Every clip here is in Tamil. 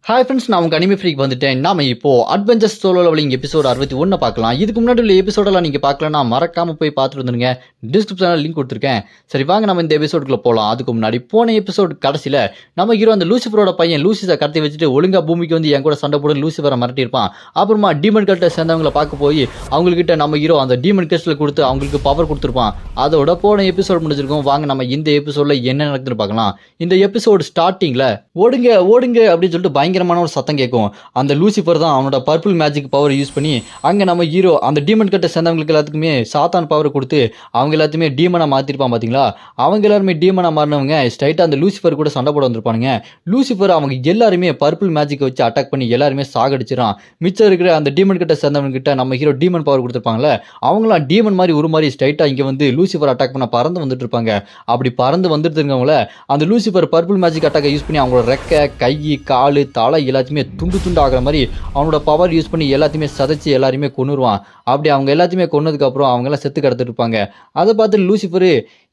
ஹாய் ஃப்ரெண்ட்ஸ், நான் உங்கள் அனிமே ஃப்ரீக்கு வந்துட்டேன். நாம இப்போ அட்வென்ச்சர்ஸ் சோலோ லெவலிங் எபிசோட் 61 பார்க்கலாம். இதுக்கு முன்னாடி உள்ள எபிசோடெல்லாம் நீங்கள் பார்க்கலன்னா மறக்காம போய் பார்த்துட்டு வந்துருங்க. டிஸ்கிரிப்ஷனில் லிங்க் கொடுத்துருக்கேன். சரி வாங்க நம்ம இந்த எபிசோடுக்குள்ள போகலாம். அதுக்கு முன்னாடி போன எபிசோடு கடைசியில் நம்ம ஹீரோ அந்த லூசிஃபரோட பையன் லூசிஸை கடத்தி வச்சுட்டு ஒழுங்கா பூமிக்கு வந்து என் கூட சண்டை போட லூசிஃபரை மிரட்டியிருப்பான். அப்புறமா டீமன் கல்ட்டை சேர்ந்தவங்களை பார்க்க போய் அவங்கக்கிட்ட நம்ம ஹீரோ அந்த டீமன் கெஸ்ட்டில் கொடுத்து அவங்களுக்கு பவர் கொடுத்துருப்பான். அதோட போன எபிசோட் முடிஞ்சிருக்கும். வாங்க நம்ம இந்த எபிசோடில் என்ன நடக்குதுன்னு பார்க்கலாம். இந்த எபிசோடு ஸ்டார்டிங்கில் ஓடுங்க ஓடுங்க அப்படின்னு சொல்லிட்டு பயங்கரமான ஒரு சத்தம் கேட்கும். அந்த லூசிஃபர் தான் அவனோட பர்பிள் மேஜிக் பவர் யூஸ் பண்ணி அங்கே நம்ம ஹீரோ அந்த டீமன் கட்டை சேர்ந்தவங்களுக்கு எல்லாத்துக்குமே சாத்தான் பவர் கொடுத்து அவங்க எல்லாத்தையுமே டீமனாக மாற்றிருப்பான். பார்த்தீங்களா, அவங்க எல்லாருமே டீமனாக மாறினவங்க ஸ்ட்ரைட்டாக அந்த லூசிஃபர் கூட சண்டை போட வந்திருப்பானுங்க. லூசிஃபர் அவங்க எல்லாருமே பர்பிள் மேஜிக்கை வச்சு அட்டாக் பண்ணி எல்லாருமே சாகடிச்சிடான். மிச்சம் இருக்கிற அந்த டீமன் கட்டை சேர்ந்தவங்க கிட்ட நம்ம ஹீரோ டீமன் பவர் கொடுத்துருப்பாங்களே, அவங்களாம் டீமன் மாதிரி ஒரு மாதிரி ஸ்ட்ரைட்டாக இங்கே வந்து லூசிஃபர் அட்டாக் பண்ண பறந்து வந்துட்டு இருப்பாங்க. அப்படி பறந்து வந்துட்டு இருக்கவங்கள அந்த லூசிஃபர் பர்பிள் மேஜிக் அட்டாக்கை யூஸ் பண்ணி அவங்களோட ரெக்கை, கை, கால், தலை எல்லாத்தையுமே துண்டு துண்டு ஆகிற மாதிரி அவனோட பவர் யூஸ் பண்ணி எல்லாத்தையுமே சதைச்சு எல்லாருமே கொன்னுருவான். அப்படி அவங்க எல்லாத்தையுமே கொன்னதுக்கப்புறம் அவங்கெல்லாம் செத்து கிடத்துட்டு இருப்பாங்க. அதை பார்த்து லூசிஃபரு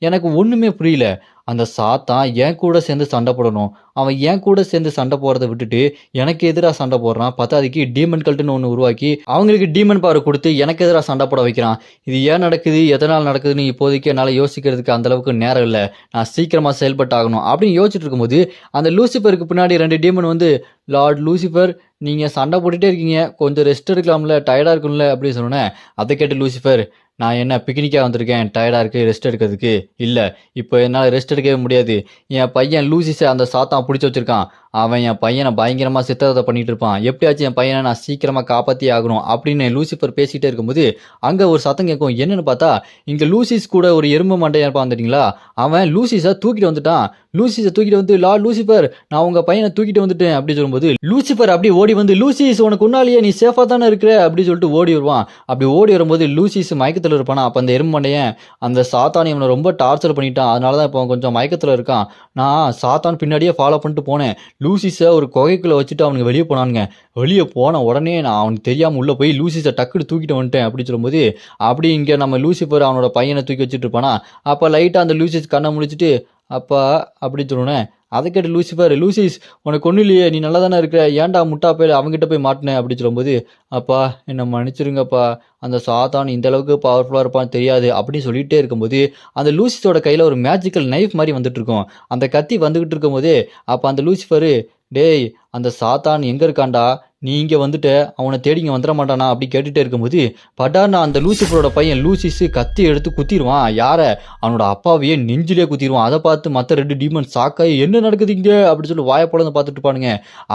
எனக்கு ஒன்றுமே புரியல, அந்த சாத்தான் என் கூட சேர்ந்து சண்டை போடணும், அவன் என் கூட சேர்ந்து சண்டை போடுறதை விட்டுட்டு எனக்கு எதிராக சண்டை போடுறான். பத்தாதிக்கு டீமன் கல்ட்டுன்னு ஒன்று உருவாக்கி அவங்களுக்கு டீமன் பவர் கொடுத்து எனக்கு எதிராக சண்டை போட வைக்கிறான். இது ஏன் நடக்குது, எதனால் நடக்குதுன்னு இப்போதைக்கு என்னால் யோசிக்கிறதுக்கு அந்தளவுக்கு நேரம் இல்லை, நான் சீக்கிரமாக செயல்பட்டாகணும் அப்படின்னு யோசிச்சுட்டு இருக்கும்போது அந்த லூசிஃபருக்கு பின்னாடி 2 டீமன் வந்து, லார்ட் லூசிஃபர் நீங்கள் சண்டை போட்டுகிட்டே இருக்கீங்க, கொஞ்சம் ரெஸ்ட் எடுக்கலாம்ல, டயர்டாக இருக்கும்ல அப்படின்னு சொன்னேன். அதை கேட்டு லூசிஃபர், நான் என்ன பிக்னிக்காக வந்திருக்கேன் டயர்டாக இருக்குது ரெஸ்ட் எடுக்கிறதுக்கு? இல்லை, இப்போ என்னால் ரெஸ்ட் எடுக்கவே முடியாது. என் பையன் லூசிஸை அந்த சாத்தான் பிடிச்சி வச்சுருக்கான், அவன் என் பையனை பயங்கரமாக சித்திரத்தை பண்ணிகிட்டு இருப்பான், எப்படியாச்சும் என் பையனை நான் சீக்கிரமாக காப்பாற்றி ஆகணும் அப்படின்னு லூசிஃபர் பேசிகிட்டே இருக்கும்போது அங்கே ஒரு சத்தம் கேட்கும். என்னென்னு பார்த்தா இங்கே லூசிஸ் கூட ஒரு எறும்பு மண்டையாக இருப்பான் தெரியுங்களா, அவன் லூசிஸை தூக்கிட்டு வந்துட்டான். லூசிஸை தூக்கிட்டு வந்து, லார்ட் லூசிஃபர் நான் உங்கள் பையனை தூக்கிட்டு வந்துட்டேன் அப்படி சொல்லும்போது லூசிஃபர் அப்படி ஓடி வந்து, லூசிஸ் உனக்கு உன்னாலேயே நீ சேஃபாக தானே இருக்கிற அப்படி சொல்லிட்டு ஓடி வருவான். அப்படி ஓடி வரும்போது லூசிஸ் மயக்கத்தில் இருப்பானா. அப்போ அந்த எறும்பு மண்டையன் அந்த சாத்தான் இவனை ரொம்ப டார்ச்சர் பண்ணிட்டான், அதனால தான் இப்போ கொஞ்சம் மயக்கத்தில் இருக்கான். நான் சாத்தான் பின்னாடியே ஃபாலோ பண்ணிட்டு போனேன். லூசிஸை ஒரு குகைக்குள்ளே வச்சுட்டு அவனுக்கு வெளியே போனானுங்க. வெளியே போன உடனே நான் அவனுக்கு தெரியாமல் உள்ளே போய் லூசிஸை டக்குன்னு தூக்கிட்டு வந்துட்டேன் அப்படி சொல்லும்போது, அப்படி இங்கே நம்ம லூசிஃபர் அவனோட பையனை தூக்கி வச்சுட்டு இருப்பானா. அப்போ லைட்டாக அந்த லூசிஸ் கண்ணை முடிச்சுட்டு அப்பா அப்படி சொல்லுனேன். அதை கேட்டு லூசிஃபர், லூசிஸ் உனக்கு ஒன்றும் இல்லையே, நீ நல்லா தானே இருக்கிற, ஏன்டா முட்டா போய் அவங்ககிட்ட போய் மாட்டினேன் அப்படி சொல்லும்போது, அப்பா என்னை மன்னிச்சிருங்கப்பா, அந்த சாத்தான் இந்த அளவுக்கு பவர்ஃபுல்லாக இருப்பான்னு தெரியாது அப்படின்னு சொல்லிகிட்டே இருக்கும்போது அந்த லூசிஸோட கையில் ஒரு மேஜிக்கல் நைஃப் மாதிரி வந்துட்டு இருக்கும். அந்த கத்தி வந்துக்கிட்டு இருக்கும்போதே அப்போ அந்த லூசிஃபரு, டேய் அந்த சாத்தான் எங்கே இருக்காண்டா, நீ இங்கே வந்துட்ட, அவனை தேடி இங்கே வந்துட மாட்டானா அப்படி கேட்டுகிட்டே இருக்கும்போது பட்டார்னா அந்த லூசிஃபரோட பையன் லூசிஸு கத்தி எடுத்து குத்திடுவான். யாரை, அவனோட அப்பாவையே நெஞ்சிலே குத்திடுவான். அதை பார்த்து மற்ற 2 டீமன் சாக்காய் என்ன நடக்குது இங்கே அப்படி சொல்லி வாயை போலன்னு பார்த்துட்டு இருப்பானுங்க.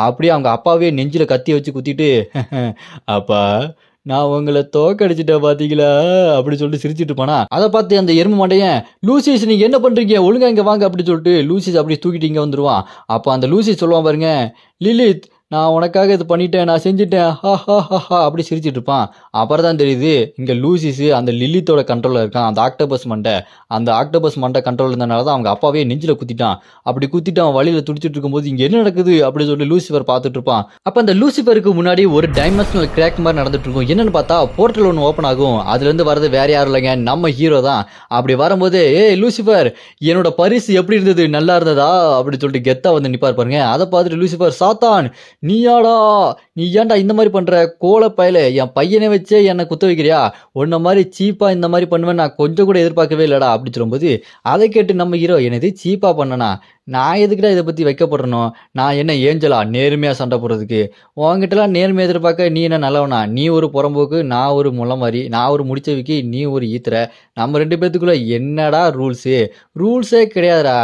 அப்படியே அவங்க அப்பாவே நெஞ்சில் கத்தியை வச்சு குத்திட்டு, அப்பா நான் உங்களை தோக்கடிச்சிட்டேன் பார்த்தீங்களா அப்படி சொல்லிட்டு சிரிச்சிட்டு இருப்பானா. அதை பார்த்து அந்த எறும்பு மாட்டையன், லூசிஸ் நீங்கள் என்ன பண்ணுறீங்க, ஒழுங்கா இங்கே வாங்க அப்படி சொல்லிட்டு லூசிஸ் அப்படி தூக்கிட்டு இங்கே வந்துடுவான். அப்போ அந்த லூசிஸ் சொல்லுவான் பாருங்க, லிலித் நான் உனக்காக இது பண்ணிட்டேன், நான் செஞ்சுட்டேன், ஹா ஹா ஹா ஹா அப்படி சிரிச்சிட்டு இருப்பான். அப்புறம் தான் தெரியுது இங்கே லூசிஸு அந்த லில்லித்தோட கண்ட்ரோலில் இருக்கான். அந்த ஆக்டோபஸ் மண்டை கண்ட்ரோல் இருந்தனால தான் அவங்க அப்பாவே நெஞ்சில் குத்திட்டான். அப்படி குத்திட்டு அவன் வழியில் துடிச்சிட்டு இருக்கும்போது இங்கே என்ன நடக்குது அப்படி சொல்லி லூசிஃபர் பார்த்துட்டு இருப்பான். அப்போ அந்த லூசிஃபருக்கு முன்னாடி ஒரு டைமென்ஷனல் கிராக் மாதிரி நடந்துட்டு இருக்கும். என்னன்னு பார்த்தா போர்ட்டல் ஒன்று ஓப்பன் ஆகும். அதுலேருந்து வரது வேற யாரும் இல்லைங்க, நம்ம ஹீரோ தான். அப்படி வரும்போது, ஏய் லூசிஃபர் என்னோட பரிசு எப்படி இருந்தது, நல்லா இருந்ததா அப்படி சொல்லிட்டு கெத்தா வந்து நிப்பார் பாருங்க. அதை பார்த்துட்டு லூசிஃபர், சாத்தான் நீயாடா, நீ ஏன்டா இந்த மாதிரி பண்ற, கோலப்பயல என் பையனை வச்சே என்னை குத்த வைக்கிறியா, உன்ன மாதிரி சீப்பா இந்த மாதிரி பண்ணுவேன் நான் கொஞ்சம் கூட எதிர்பார்க்கவே இல்லடா அப்படி சொல்லும்போது அதை கேட்டு நம்ம ஹீரோ, என்னது சீப்பா பண்ணனா, நான் எதுக்குடா இதை பற்றி வைக்கப்படணும், நான் என்ன ஏஞ்சலா நேர்மையாக சண்டை போடுறதுக்கு, உங்ககிட்டலாம் நேர்மையாக எதிர்பார்க்க நீ என்ன நல்லவனா, நீ ஒரு புறம்போக்கு, நான் ஒரு முளை மாதிரி, நான் ஒரு முடிச்சவிக்கி, நீ ஒரு ஈத்துற, நம்ம 2 பேத்துக்குள்ள என்னடா ரூல்ஸே கிடையாதுடா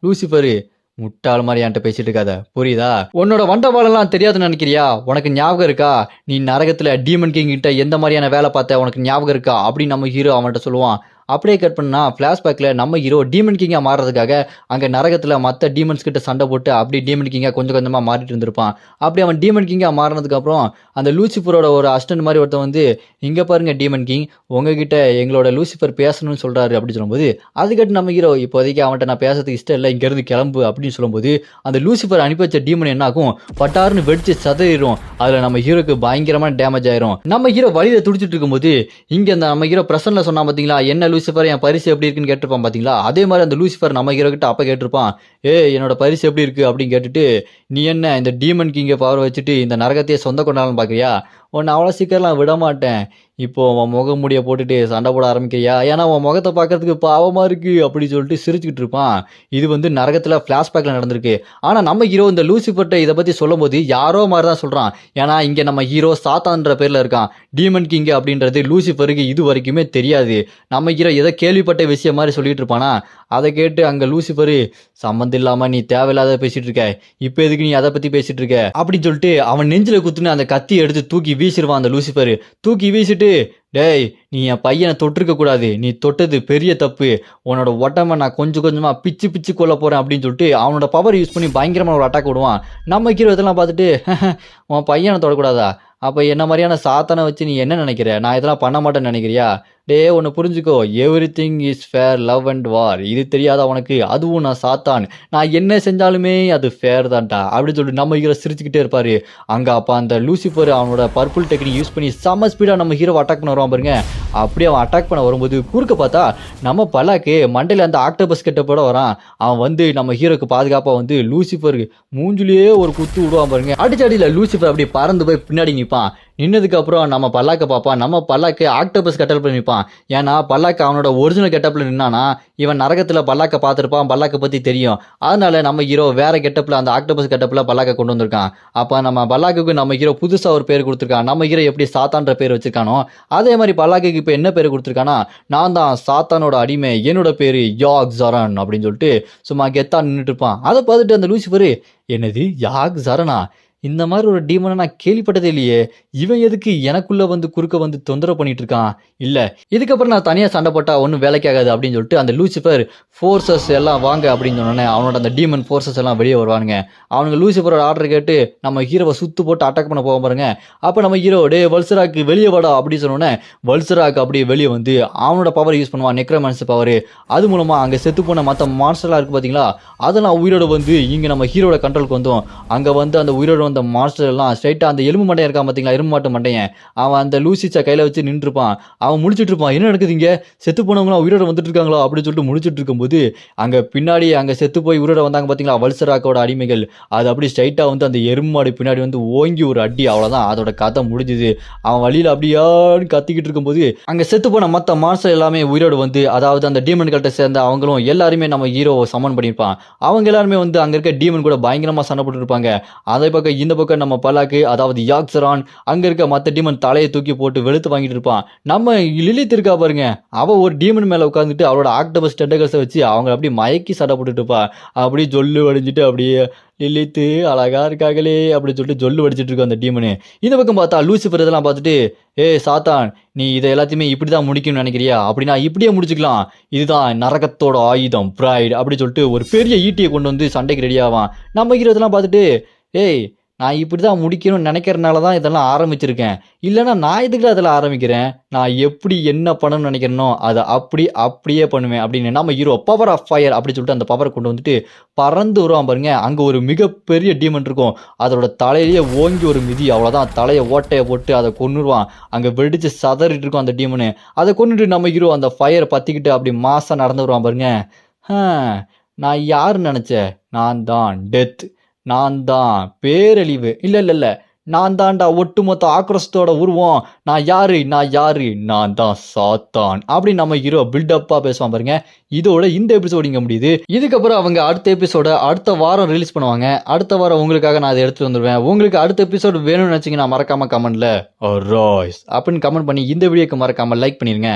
லூசிஃபரு, முட்டாள் மாதிரி என்கிட்ட பேசிட்டு இருக்காத புரியுதா, உன்னோட வண்டவாளெல்லாம் தெரியாதுன்னு நினைக்கிறியா, உனக்கு ஞாபகம் இருக்கா, நீ நரகத்தில் டீமன் கிங் கிட்ட எந்த மாதிரியான வேலை பார்த்த உனக்கு ஞாபகம் இருக்கா அப்படின்னு நம்ம ஹீரோ அவன்கிட்ட சொல்லுவான். அப்படியே கட் பண்ணா ஃப்ளாஷ்பேக்கில் நம்ம ஹீரோ டீமன் கிங்காக மாறுறதுக்காக அங்கே நரகத்தில் மற்ற டீமன்ஸ் கிட்ட சண்டை போட்டு அப்படி டீமன் கிங்காக கொஞ்சம் கொஞ்சமாக மாறிட்டு இருந்திருப்பான். அப்படி அவன் டீமன் கிங்காக மாறினதுக்கப்புறம் அந்த லூசிஃபரோட ஒரு அசிஸ்டன்ட் மாதிரி ஒருத்தன் வந்து, இங்கே பாருங்க டீமன் கிங் உங்ககிட்ட எங்களோட லூசிஃபர் பேசணும்னு சொல்கிறாரு அப்படி சொல்லும்போது அதுக்கட்டு நம்ம ஹீரோ, இப்போதைக்கு அவன்கிட்ட நான் பேசுறதுக்கு இஷ்டம் இல்லை, இங்கேருந்து கிளம்பு அப்படின்னு சொல்லும்போது அந்த லூசிஃபர் அனுப்பி வச்ச டீமன் என்ன ஆகும், பட்டாருன்னு வெடிச்சு சதறிடும். அதில் நம்ம ஹீரோக்கு பயங்கரமான டேமேஜ் ஆயிரும். நம்ம ஹீரோ வழியில் துடிச்சிட்டு இருக்கும்போது இங்கே அந்த நம்ம ஹீரோ பிரசன்ல சொன்னா பார்த்தீங்களா, என்ன லூசிஃபர் என் பரிசு எப்படி இருக்குன்னு கேட்டிருப்பான் பாத்தீங்களா, அதே மாதிரி அந்த லூசிஃபர் நம்ம ஹீரோ கிட்ட அப்ப கேட்டிருப்பான். என்னோட பரிசு எப்படி இருக்கு அப்படின்னு கேட்டுட்டு, நீ என்ன இந்த டீமன் கிங்க பவர் வச்சுட்டு இந்த நரகத்தையே சொந்த கொண்டாடலாம் பாக்குறியா, உன்னை அவ்வளோ சீக்கிரம்லாம் விட மாட்டேன். இப்போ உன் முகமூடிய போட்டுட்டு சண்டை போட ஆரம்பிக்கிறியா, ஏன்னா உன் முகத்தை பார்க்கறதுக்கு பாவமா இருக்கு அப்படி சொல்லிட்டு சிரிச்சுக்கிட்டு இருப்பான். இது வந்து நரகத்துல பிளாஷ்பேக்ல நடந்திருக்கு. ஆனா நம்ம ஹீரோ இந்த லூசிஃபர்ட்ட இதை பத்தி சொல்லும் போது யாரோ மாதிரி தான் சொல்றான். ஏன்னா இங்க நம்ம ஹீரோ சாத்தான்ற பேர்ல இருக்கான். டீமன் கிங் அப்படின்றது லூசிஃபருக்கு இது வரைக்குமே தெரியாது. நம்ம ஹீரோ ஏதோ கேள்விப்பட்ட விஷயம் மாதிரி சொல்லிட்டு இருப்பானா, அதை கேட்டு அங்க லூசிஃபரு, சம்மந்தம் இல்லாம நீ தேவையில்லாத பேசிட்டு இருக்க, இப்ப எதுக்கு நீ அதை பத்தி பேசிட்டு இருக்க அப்படின்னு சொல்லிட்டு அவன் நெஞ்சில குத்துன்னு அந்த கத்தி எடுத்து தூக்கி வீசிடுவான். அந்த லூசிஃபர் தூக்கி வீசிட்டு, டேய் நீ என் பையனை தொட்டிருக்க கூடாது, நீ தொட்டது பெரிய தப்பு, உன்னோட உடம்ப நான் கொஞ்சம் கொஞ்சமா பிச்சு பிச்சு கொல்ல போறேன் அப்படின்னு சொல்லிட்டு அவனோட பவர் யூஸ் பண்ணி பயங்கரமான ஒரு அட்டாக் விடுவான். நம்ம ஹீரோ இதெல்லாம் பார்த்துட்டு, உன் பையனை தொடக்கூடாதா, அப்ப என்ன மாதிரியான சாத்தானை வச்சு நீ என்ன நினைக்கிற, நான் இதெல்லாம் பண்ண மாட்டேன்னு நினைக்கிறியா, டே ஒன்று புரிஞ்சுக்கோ, everything is fair love and war, இது தெரியாதா உனக்கு, அதுவும் நான் சாத்தான், நான் என்ன செஞ்சாலுமே அது ஃபேர் தான்டா அப்படின்னு சொல்லிட்டு நம்ம ஹீரோ சிரிச்சுக்கிட்டே இருப்பாரு. அங்க அப்ப அந்த லூசிஃபர் அவனோட பர்பிள் டெக்னிக் யூஸ் பண்ணி செம்ம ஸ்பீடா நம்ம ஹீரோ அட்டாக் பண்ண வருவான் பாருங்க. அப்படியே அவன் அட்டாக் பண்ண வரும்போது குறுக்க பார்த்தா நம்ம பல்லாக்கு மண்டையில அந்த ஆக்டோபஸ் கிட்ட போட வரான். அவன் வந்து நம்ம ஹீரோக்கு பாதுகாப்பா வந்து லூசிஃபருக்கு மூஞ்சிலேயே ஒரு குத்து விடுவான் பாருங்க. அடிச்சடியில லூசிஃபர் அப்படி பறந்து போய் பின்னாடி நிற்பான். நின்னதுக்கு அப்புறம் நம்ம பல்லாக்க பார்ப்பான். நம்ம பல்லாக்கு ஆக்டோபஸ் கெட்டப்ல நிற்பான். ஏன்னா பல்லாக்கு அவனோட ஒரிஜினல் கெட்டப்ல நின்னானா இவன் நரகத்துல பல்லாக்க பார்த்துருப்பான், பல்லாக்க பத்தி தெரியும். அதனால நம்ம ஹீரோ வேற கெட்டப்ல அந்த ஆக்டோபஸ் கெட்டப்ல பல்லாக்க கொண்டு வந்திருக்கான். அப்ப நம்ம பல்லாக்குக்கு நம்ம ஹீரோ புதுசா ஒரு பேர் கொடுத்துருக்கான். நம்ம ஹீரோ எப்படி சாத்தான்ற பேர் வச்சிருக்கானோ அதே மாதிரி பல்லாக்குக்கு இப்ப என்ன பேர் கொடுத்துருக்கானா, நான் தான் சாத்தானோட அடிமை, என்னோட பேரு யாக் ஜரன் அப்படின்னு சொல்லிட்டு சும்மா கெத்தா நின்றுட்டு இருப்பான். அதை பார்த்துட்டு அந்த லூசிஃபரு, என்னது யாக் ஜரனா, இந்த மாதிரி ஒரு டீமனை நான் கேள்விப்பட்டதே இல்லையே, இவன் எதுக்கு எனக்குள்ள வந்து குறுக்க வந்து தொந்தரவு பண்ணிட்டு இருக்கான், இல்ல இதுக்கப்புறம் நான் தனியா சண்டை போட்டா ஒன்றும் வேலைக்காகாது அப்படின்னு சொல்லிட்டு அந்த லூசிஃபர் ஃபோர்ஸஸ் எல்லாம் வாங்க அப்படின்னு சொன்னோன்னே அவனோட அந்த டீமன் ஃபோர்ஸஸ் எல்லாம் வெளியே வருவானுங்க. அவனுங்க லூசிஃபரோட ஆர்டர் கேட்டு நம்ம ஹீரோவை சுத்து போட்டு அட்டாக் பண்ண போக பாருங்க. அப்போ நம்ம ஹீரோ டே வல்சராக்கு வெளியே வாடா அப்படின்னு சொன்னோன்னே வல்சராக்கு அப்படியே வெளியே வந்து அவனோட பவர் யூஸ் பண்ணுவான், நெக்ரோமான்சி பவர். அது மூலமா அங்க செத்து போன மற்ற மான்ஸ்டர்லாம் இருக்கு பாத்தீங்களா, அதெல்லாம் உயிரோட வந்து இங்க நம்ம ஹீரோட கண்ட்ரோலுக்கு வந்தோம். அங்க வந்து அந்த உயிரோட அந்த மான்ஸ்டர் எல்லாம் ஸ்ட்ரைட்டா அந்த எலும்பு மண்டையன் இருக்கான் பாத்தீங்களா, எலும்பு மாட்டு மண்டையன், அவன் அந்த லூசிச்சா கையில வச்சு நின்று இருப்பான். அவன் முடிச்சிட்டு இருப்பான், என்ன நடக்குது இங்க, செத்து போனவங்களாம் உயிரோட வந்துட்டு இருக்காங்களா அப்படின்னு சொல்லிட்டு முடிச்சிட்டு இருக்கும்போது அங்க பின்னாடி அங்க செத்து போய் உயிரோட வந்தாங்க பாத்தீங்களா வல்சராக்கோட அடிமைகள், அது அப்படி ஸ்ட்ரைட்டா வந்து அந்த எறும்பு மாடு பின்னாடி வந்து ஓங்கி ஒரு அடி, அவ்வளவுதான் அதோட கதை முடிஞ்சுது. அவன் வழியில அப்படியான்னு கத்திக்கிட்டு இருக்கும்போது அங்க செத்து போன மத்த மான்ஸ்டர் எல்லாமே உயிரோடு வந்து, அதாவது அந்த டீமன் கிட்ட சேர்ந்த அவங்களும் எல்லாருமே நம்ம ஹீரோவை சமன் பண்ணியிருப்பான். அவங்க எல்லாருமே வந்து அங்க இருக்க டீமன் கூட பயங்கரமா சண்டை போட்டு இருப்பாங்க. அதே பக்கம் இந்த பக்கம் நம்ம பல்லாக்கு அதாவது யாக்ஸரான் அங்க இருக்க மத்த டீமன் தலையை தூக்கி போட்டு வெளுத்து வாங்கிட்டு இருப்பான். நம்ம லிலித் இருக்கா பாருங்க, அவ ஒரு டீமன் மேல உட்காந்துட்டு அவளோட ஆக்டோபஸ் டெண்டகல்ஸை வச்சு அவங்க அப்படியே மயக்கி சண்டை போட்டுட்டு இருப்பா. அப்படியே ஜொல்லு வடிஞ்சிட்டு அப்படியே லிலித்து அழகா இருக்காங்களே அப்படின்னு சொல்லிட்டு ஜொல்லு வடிச்சிட்டு இருக்கும் அந்த டீமனு. இந்த பக்கம் பார்த்தா லூசிஃபர் இதெல்லாம் பார்த்துட்டு, சாத்தான் நீ இதை எல்லாத்தையுமே இப்படிதான் முடிக்கணும்னு நினைக்கிறியா, அப்படின்னா இப்படியே முடிச்சுக்கலாம், இதுதான் நரகத்தோட ஆயுதம் பிரைட் அப்படி சொல்லிட்டு ஒரு பெரிய ஈட்டியை கொண்டு வந்து சண்டைக்கு ரெடி ஆவான். நம்ம ஹீரோ இதெல்லாம் பார்த்துட்டு, நான் இப்படி தான் முடிக்கணும்னு நினைக்கிறனால தான் இதெல்லாம் ஆரம்பிச்சிருக்கேன், இல்லைன்னா நான் இதுக்கு அதெல்லாம் ஆரம்பிக்கிறேன், நான் எப்படி என்ன பண்ணணும்னு நினைக்கிறேனோ அதை அப்படியே பண்ணுவேன் அப்படின்னு நம்ம ஹீரோ பவர் ஆஃப் ஃபயர் அப்படி சொல்லிட்டு அந்த பவரை கொண்டு வந்துட்டு பறந்து வருவான் பாருங்க. அங்கே ஒரு மிகப்பெரிய டீமன் இருக்கும், அதோட தலையிலேயே ஓங்கி ஒரு மிதி, அவ்வளோதான் தலையை ஓட்டையை போட்டு அதை கொன்னுருவான். அங்கே வெடிச்சு சதறிட்டு இருக்கும் அந்த டீமனு. அதை கொண்டுட்டு நம்ம ஹீரோ அந்த ஃபயரை பற்றிக்கிட்டு அப்படி மாசம் நடந்து வருவான் பாருங்க. நான் யாருன்னு நினச்சேன், நான் தான் டெத், நான் தான் பேரழிவு, இல்ல நான் தான்டா ஒட்டுமொத்த ஆக்ரோஷத்தோட உருவம், நான் யாரு நான் தான் சாத்தான் அப்படி நம்ம ஹீரோ பில்டப்பா பேசுவான் பாருங்க. இதோட இந்த எபிசோடு இங்க முடியுது. இதுக்கப்புறம் அவங்க அடுத்த எபிசோட அடுத்த வாரம் ரிலீஸ் பண்ணுவாங்க. அடுத்த வாரம் உங்களுக்காக நான் அதை எடுத்துட்டு வந்துடுவேன். உங்களுக்கு அடுத்த எபிசோடு வேணும்னு நினைச்சீங்கன்னா மறக்காம கமெண்ட்ல ராய்ஸ் அப்படின்னு கமெண்ட் பண்ணி இந்த வீடியோக்கு மறக்காம லைக் பண்ணிருங்க.